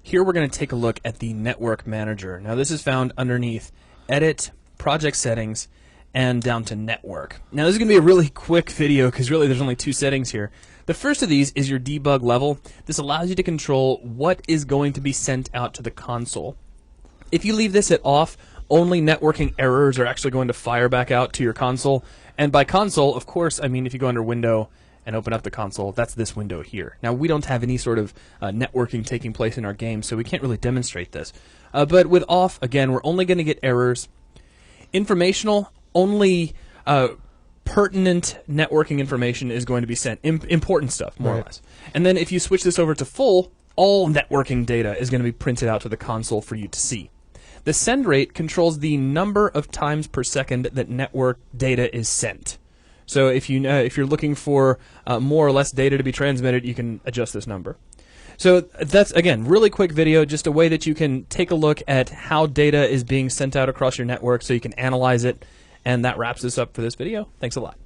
Here we're going to take a look at the Network Manager. Now this is found underneath Edit, Project Settings, and down to Network. Now this is going to be a really quick video because really there's only two settings here. The first of these is your debug level. This allows you to control what is going to be sent out to the console. If you leave this at off, only networking errors are actually going to fire back out to your console. And by console, of course, I mean if you go under Window and open up the console, that's this window here. Now we don't have any sort of networking taking place in our game, so we can't really demonstrate this. But with off, again, we're only going to get errors. Informational, only pertinent networking information is going to be sent. Important stuff, more or less. And then if you switch this over to full, all networking data is going to be printed out to the console for you to see. The send rate controls the number of times per second that network data is sent. So if you're looking for more or less data to be transmitted, you can adjust this number. So that's, again, really quick video, just a way that you can take a look at how data is being sent out across your network so you can analyze it. And that wraps us up for this video. Thanks a lot.